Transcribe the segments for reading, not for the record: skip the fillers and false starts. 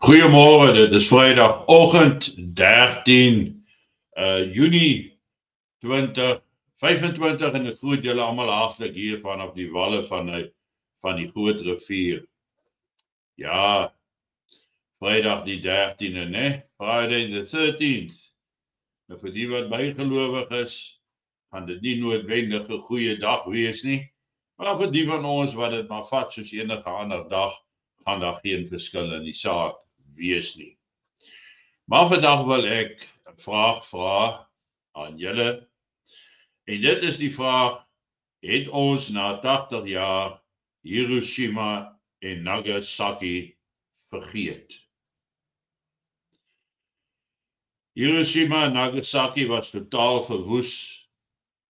Goedemorgen, dit is vrijdagochtend 13 juni 2025 en ik groet jullie allemaal hartelijk hier vanaf die wallen van die groot rivier. Ja, vrijdag die 13e, né? Friday the 13th. Nou, vir die wat bijgelovig is, gaan dit nie noodwendig 'n goeie dag wees nie. Maar vir die van ons wat dit maar vat soos enige ander dag, gaan daar geen verskil in die saak wees nie. Maar vandag wil ek 'n vraag vra aan julle. En dit is die vraag: het ons na 80 jaar Hiroshima en Nagasaki vergeet? Hiroshima en Nagasaki was totaal verwoes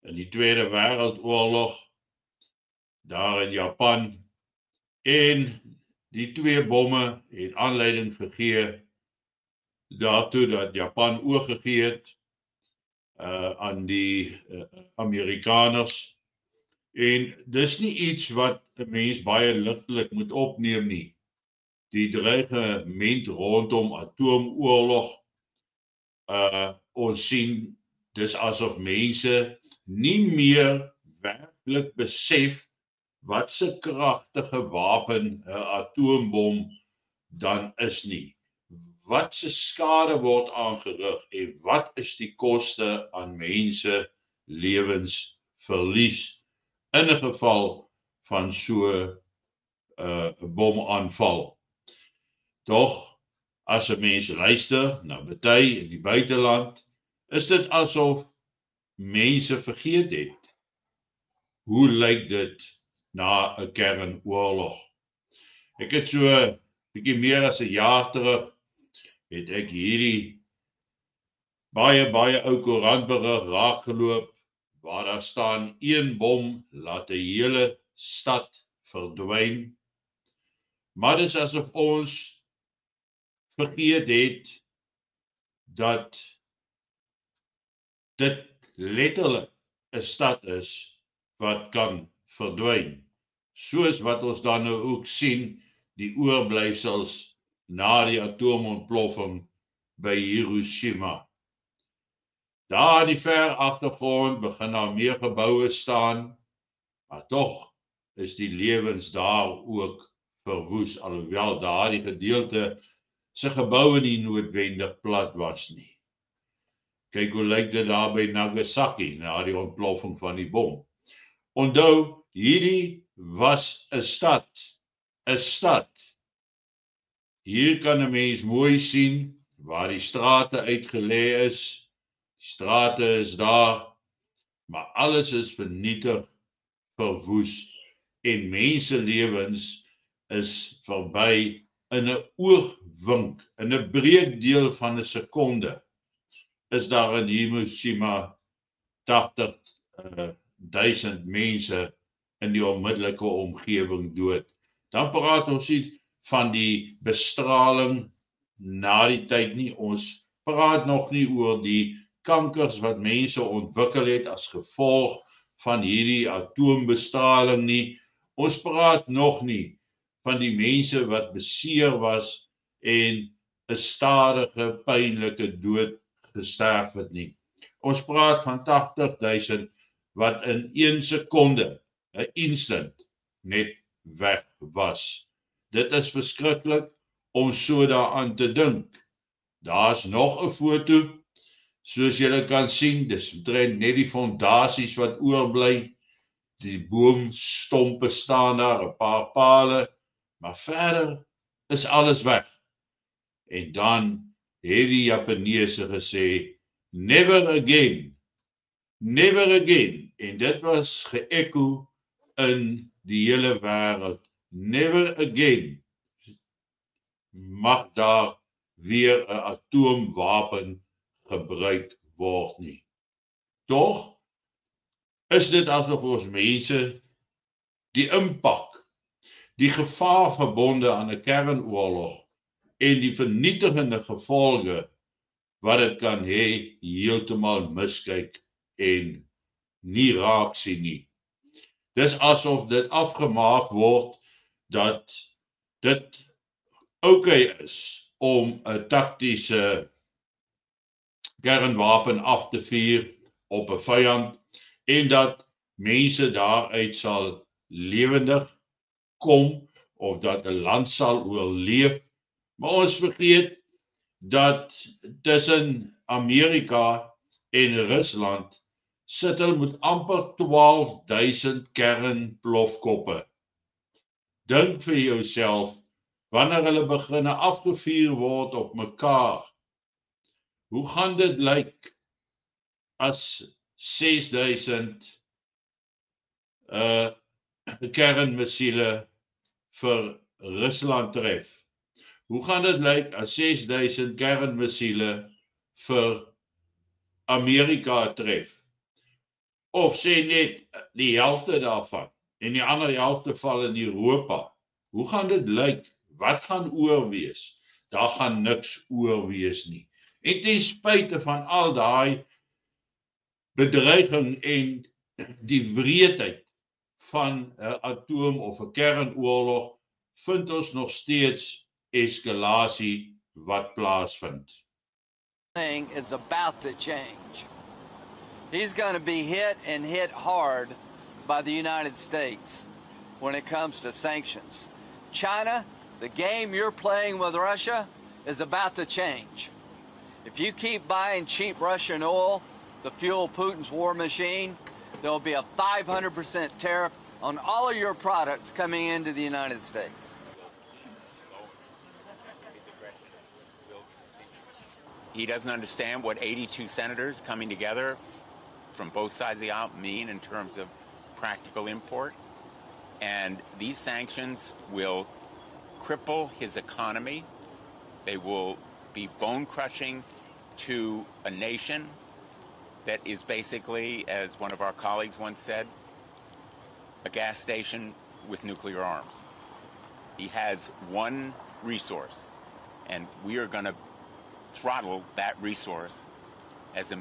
in die Tweede Wêreldoorlog daar in Japan, en die twee bomme het aanleiding gegee daartoe dat Japan oorgegee het aan die Amerikaners. En dis nie iets wat 'n mens baie ligtelik moet opneem nie. Die dreigement rondom atoomoorlog, ons sien dis asof mense nie meer werklik besef wat se kragtige wapen 'n atoombom dan is nie. Wat se skade word aangerig en wat is die koste aan mense lewensverlies in 'n geval van so 'n bomaanval. Tog, as 'n mens luister na party in die buiteland, is dit asof mense vergeet het. Hoe lyk dit na 'n kernoorlog? Ek het so bietjie meer as 'n jaar terug het ek hierdie baie ou koerantberig raakgeloop waar daar staan: een bom laat 'n hele stad verdwyn. Maar dis asof ons vergeet het dat dit letterlik 'n stad is wat kan verdwyn. Soos wat ons dan nou ook sien, die oorblyfsels na die atoomontploffing by Hiroshima. Daar in die ver agtergrond begin daar meer geboue staan, maar tog is die lewens daar ook verwoes, alhoewel daardie gedeelte se geboue nie noodwendig plat was nie. Kyk hoe lyk dit daar by Nagasaki na die ontploffing van die bom. Onthou, hierdie was 'n stad. Hier kan 'n mens mooi sien waar die strate uitgelê is. Die strate is daar, maar alles is vernietig, verwoes, en menselewens is verby in 'n oogwink, in 'n breekdeel van 'n sekonde. Is daar in Hiroshima 80.000 mense in die onmiddellike omgewing dood. Dan praat ons nie van die bestraling na die tyd nie. Ons praat nog nie oor die kankers wat mense ontwikkel het as gevolg van hierdie atoombestraling nie. Ons praat nog nie van die mense wat beseer was en 'n stadige, pynlike dood gesterf het nie. Ons praat van 80.000 wat in 1 sekonde, 'n instant, net weg was. Dit is verskriklik om so daaraan te dink. Daar's nog 'n foto, soos julle kan sien, dis omtrent net die fondasies wat oorbly. Die boomstompe staan daar, 'n paar pale, maar verder is alles weg. En dan het die Japaneese gesê, never again. Never again. En dit was geëko in die hele wêreld. Never again mag daar weer 'n atoomwapen gebruik word nie. Tog is dit asof ons mense die impak, die gevaar verbonde aan 'n kernoorlog en die vernietigende gevolge wat dit kan hê, heeltemal miskyk en nie raak sien nie. Dis asof dit afgemaak word dat dit okay is om 'n taktiese kernwapen af te vuur op 'n vyand en dat mense daaruit sal lewendig kom of dat 'n land sal oorleef. Maar ons vergeet dat tussen Amerika en Rusland sit hulle met amper 12,000 kernplofkoppe. Dink vir jouself, wanneer hulle begin afgevuur word op mekaar, hoe gaan dit lyk as 6,000 kernmissiele vir Rusland tref? Hoe gaan dit lyk as 6,000 kernmissiele vir Amerika tref? Of sê net die helfte daarvan en die ander helfte val in Europa. Hoe gaan dit lyk? Wat gaan oor wees? Daar gaan niks oor wees nie. En ten spyte van al daai bedreiging en die wreedheid van 'n atoom of 'n kernoorlog, vind ons nog steeds eskalasie wat plaasvind. Thing is about to change. He's going to be hit and hit hard by the United States when it comes to sanctions. China, the game you're playing with Russia is about to change. If you keep buying cheap Russian oil to fuel Putin's war machine, there will be a 500% tariff on all of your products coming into the United States. He doesn't understand what 82 senators coming together from both sides of the aisle mean in terms of practical import. And these sanctions will cripple his economy. They will be bone-crushing to a nation that is basically, as one of our colleagues once said, a gas station with nuclear arms. He has one resource, and we are going to throttle that resource as a...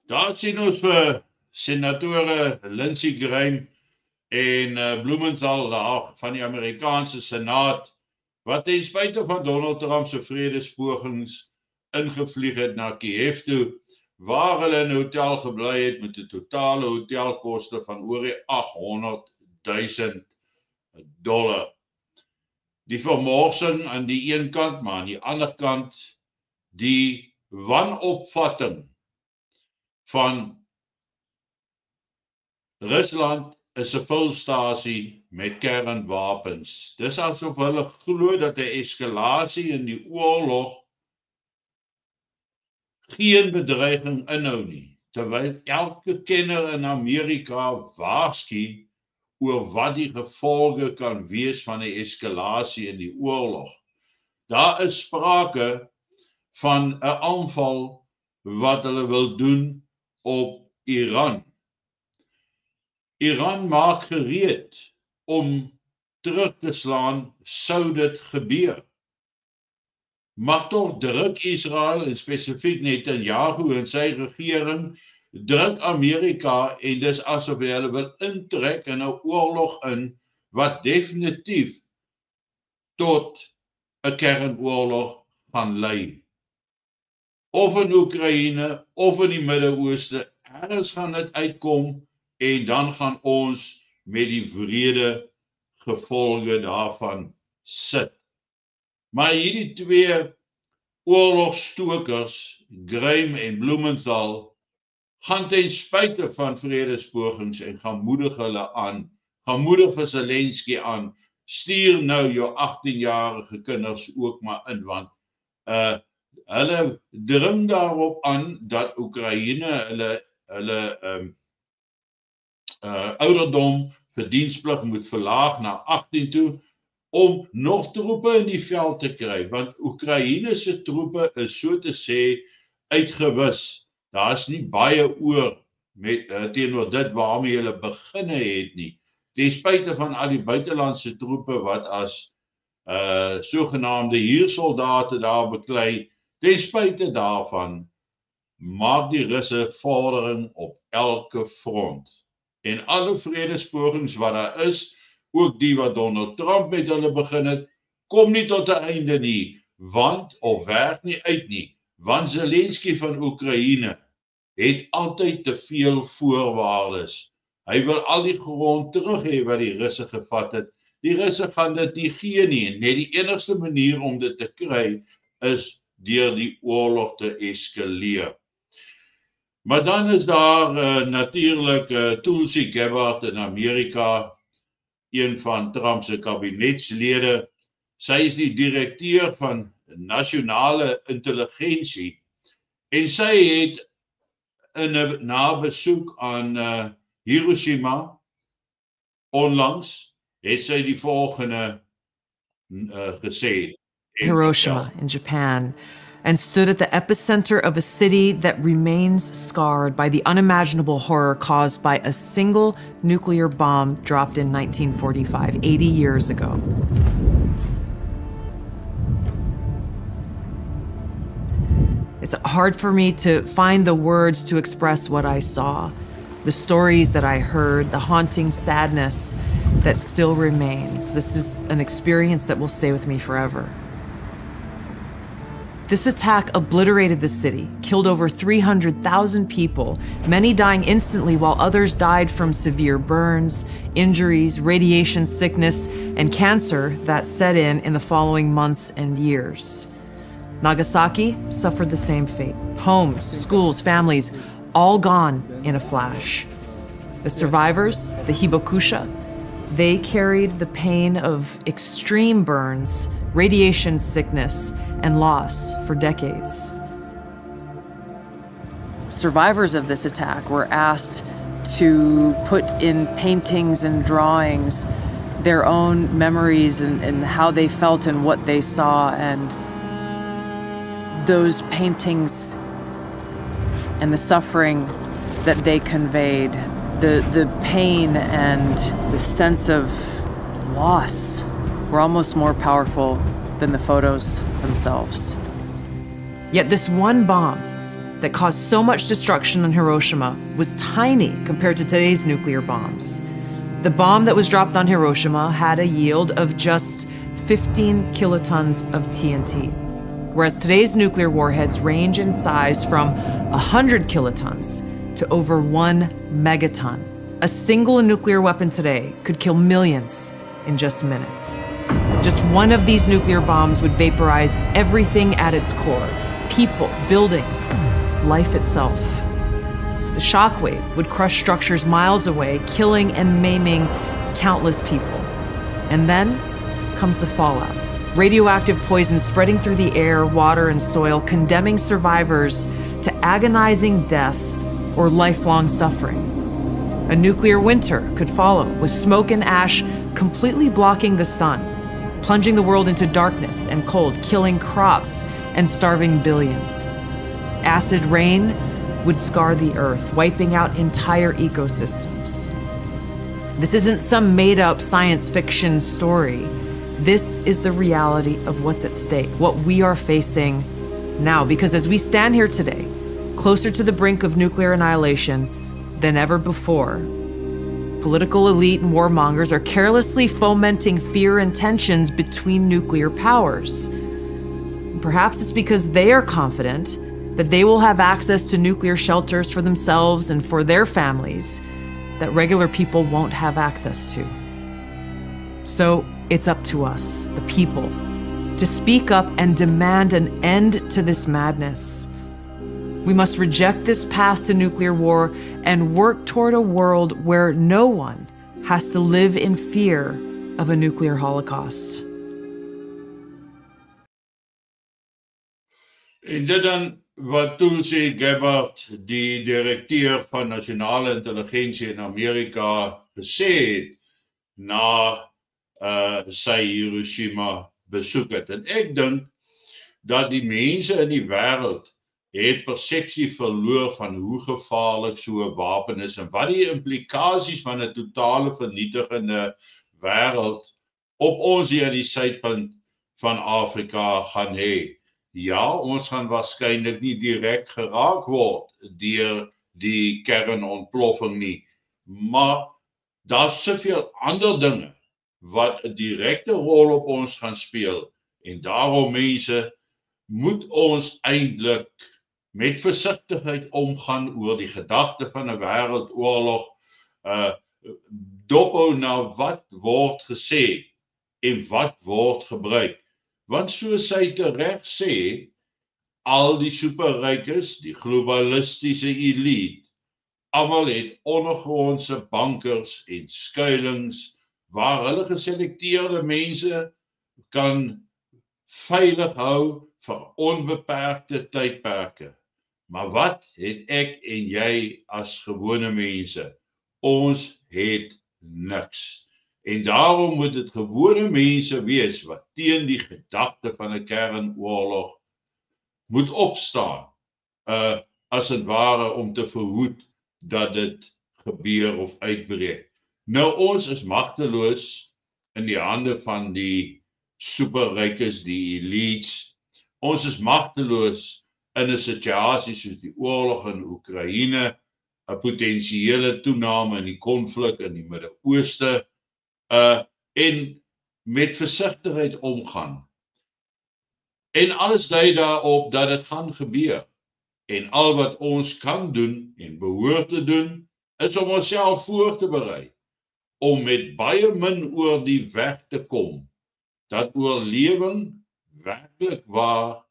Daar sien ons vir senatore Lindsey Graham en Blumenthal daar van die Amerikaanse Senaat, wat ten spyte van Donald Trump se vredespogings ingevlieg het na Kiev toe, waar hulle in 'n hotel gebly het met 'n totale hotelkoste van oor die $800,000. Die vermorsing aan die een kant, maar aan die ander kant die wanopvatting van Rusland is 'n vulstasie met kernwapens. Dis asof hulle glo dat 'n eskalasie in die oorlog geen bedreiging inhou nie, terwyl elke kenner in Amerika waarsku oor wat die gevolge kan wees van 'n eskalasie in die oorlog. Daar is sprake van 'n aanval wat hulle wil doen op Iran. Iran maak gereed om terug te slaan sou dit gebeur. Maar tog druk Israel en spesifiek Netanyahu en sy regering druk Amerika en dis asof hulle wil intrek in 'n oorlog in wat definitief tot 'n kernoorlog gaan lei. Of in Oekraïne of in die Midde-Ooste, ergens gaan dit uitkom en dan gaan ons met die wrede gevolge daarvan sit. Maar hierdie twee oorlogstokers, Graham en Blumenthal, gaan ten spyte van vredespogings en gaan moedig hulle aan, gaan moedig vir Zelensky aan, stuur nou jou 18-jarige kinders ook maar in, want hulle dring daarop aan dat Oekraïne hulle ouderdom vir diensplig moet verlaag na 18 toe, om nog troepe in die veld te kry, want Oekraïne se troepe is so te sê uitgewis. Daar is nie baie oor met teenoor dit waarmee hulle beginne het nie. Ten spyte van al die buitelandse troepe wat as sogenaamde huursoldate daar beklei, ten spyte daarvan maak die Russe vordering op elke front. En alle vredespogings wat daar is, ook die wat Donald Trump met hulle begin het, kom nie tot 'n einde nie, want of werk nie uit nie, want Zelensky van Oekraïne het altyd te veel voorwaardes. Hy wil al die grond terug hê wat die Russe gevat het. Die Russe gaan dit nie gee nie. Net die enigste manier om dit te kry is deur die oorlog te eskaleer. Maar dan is daar natuurlik Tulsi Gabbard in Amerika, een van Trump se kabinetslede. Sy is die direkteur van nasionale intelligensie en sy het in 'n nabesoek aan Hiroshima onlangs het sy die volgende gesê. Hiroshima in Japan, and stood at the epicenter of a city that remains scarred by the unimaginable horror caused by a single nuclear bomb dropped in 1945, 80 years ago. It's hard for me to find the words to express what I saw, the stories that I heard, the haunting sadness that still remains. This is an experience that will stay with me forever. This attack obliterated the city, killed over 300,000 people, many dying instantly while others died from severe burns, injuries, radiation sickness, and cancer that set in the following months and years. Nagasaki suffered the same fate. Homes, schools, families, all gone in a flash. The survivors, the Hibakusha, they carried the pain of extreme burns, radiation sickness, and loss for decades. Survivors of this attack were asked to put in paintings and drawings their own memories and how they felt and what they saw, and those paintings and the suffering that they conveyed, the pain and the sense of loss were almost more powerful than the photos themselves. Yet this one bomb that caused so much destruction in Hiroshima was tiny compared to today's nuclear bombs. The bomb that was dropped on Hiroshima had a yield of just 15 kilotons of TNT, whereas today's nuclear warheads range in size from 100 kilotons to over 1 megaton. A single nuclear weapon today could kill millions in just minutes. Just one of these nuclear bombs would vaporize everything at its core: people, buildings, life itself. The shockwave would crush structures miles away, killing and maiming countless people. And then comes the fallout. Radioactive poison spreading through the air, water, and soil, condemning survivors to agonizing deaths or lifelong suffering. A nuclear winter could follow, with smoke and ash completely blocking the sun, plunging the world into darkness and cold, killing crops and starving billions. Acid rain would scar the earth, wiping out entire ecosystems. This isn't some made-up science fiction story. This is the reality of what's at stake, what we are facing now. Because as we stand here today, closer to the brink of nuclear annihilation than ever before, political elite and warmongers are carelessly fomenting fear and tensions between nuclear powers. Perhaps it's because they are confident that they will have access to nuclear shelters for themselves and for their families that regular people won't have access to. So it's up to us, the people, to speak up and demand an end to this madness. We must reject this path to nuclear war and work toward a world where no one has to live in fear of a nuclear holocaust. En dit dan wat Tulsi Gabbard, die direkteur van nasionale intelligensie in Amerika, gesê het na sy Hiroshima besoek het. En ek dink dat die mense in die wêreld het persepsie verloor van hoe gevaarlik so 'n wapen is en wat die implikasies van 'n totale vernietigende wêreld op ons hier aan die suidpunt van Afrika gaan hê. Ja, ons gaan waarskynlik nie direk geraak word deur die kernontploffing nie, maar daar's soveel ander dinge wat 'n direkte rol op ons gaan speel. En daarom, mense, moet ons eintlik met versigtigheid omgaan oor die gedagte van 'n wêreldoorlog. Dophou na wat word gesê en wat word gebruik. Want soos hy tereg sê, al die superrykes, die globalistiese elite, almal het ondergrondse bankers en skuilings waar hulle geselekteerde mense kan veilig hou vir onbeperkte tydperke. Maar wat het ek en jy as gewone mense? Ons het niks. En daarom moet dit gewone mense wees wat teen die gedagte van 'n kernoorlog moet opstaan, as het ware om te verhoed dat dit gebeur of uitbreek. Nou, ons is magteloos in die hande van die superrykes, die elites. Ons is magteloos in 'n situasie soos die oorlog in Oekraïne, 'n potensiële toename in die konflik in die Midde-Ooste, en met versigtigheid omgaan. En alles dui daarop dat dit gaan gebeur. En al wat ons kan doen en behoort te doen, is om onsself voor te berei, om met baie min oor die weg te kom, dat oorlewing werklik waar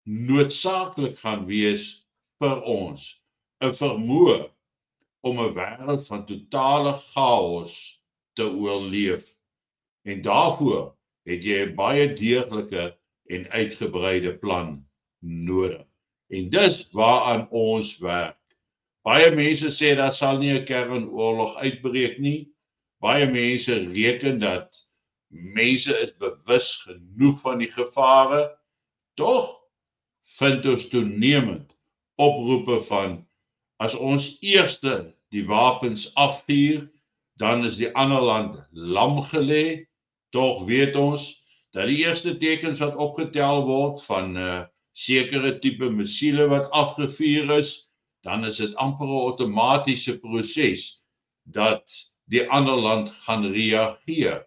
noodsaaklik gaan wees vir ons, 'n vermoë om 'n wêreld van totale chaos te oorleef. En daarvoor het jy 'n baie deeglike en uitgebreide plan nodig. En dis waaraan ons werk. Baie mense sê dat sal nie 'n kernoorlog uitbreek nie. Baie mense reken dat mense is bewus genoeg van die gevare. Tog vind ons toenemend oproepe van, as ons eerste die wapens afvuur, dan is die ander land lam gelê. Tog weet ons dat die eerste tekens wat opgetel word van sekere tipe missiele wat afgevuur is, dan is dit amper 'n outomatiese proses dat die ander land gaan reageer.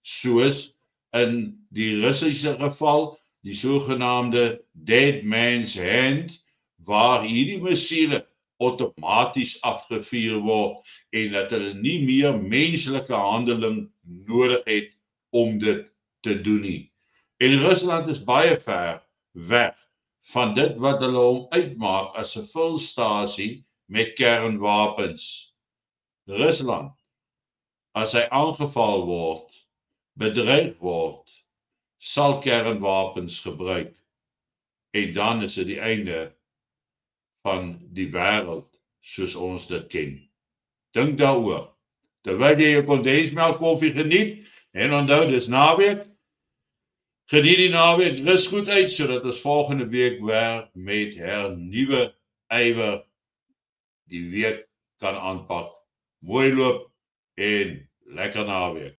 Soos in die Russiese geval, die sogenaamde dead man's hand, waar hierdie missiele outomaties afgevuur word en dat hulle nie meer menslike handeling nodig het om dit te doen nie. En Rusland is baie ver weg van dit wat hulle hom uitmaak as 'n vulstasie met kernwapens. Rusland, as hy aangeval word, bedreig word, sal kernwapens gebruik. En dan is dit die einde van die wêreld soos ons dit ken. Dink daaroor. Terwyl jy jou kondensmelk koffie geniet, en onthou dis naweek, geniet die naweek, rus goed uit, sodat ons volgende week weer met hernuwe ywer die week kan aanpak. Mooi loop en lekker naweek.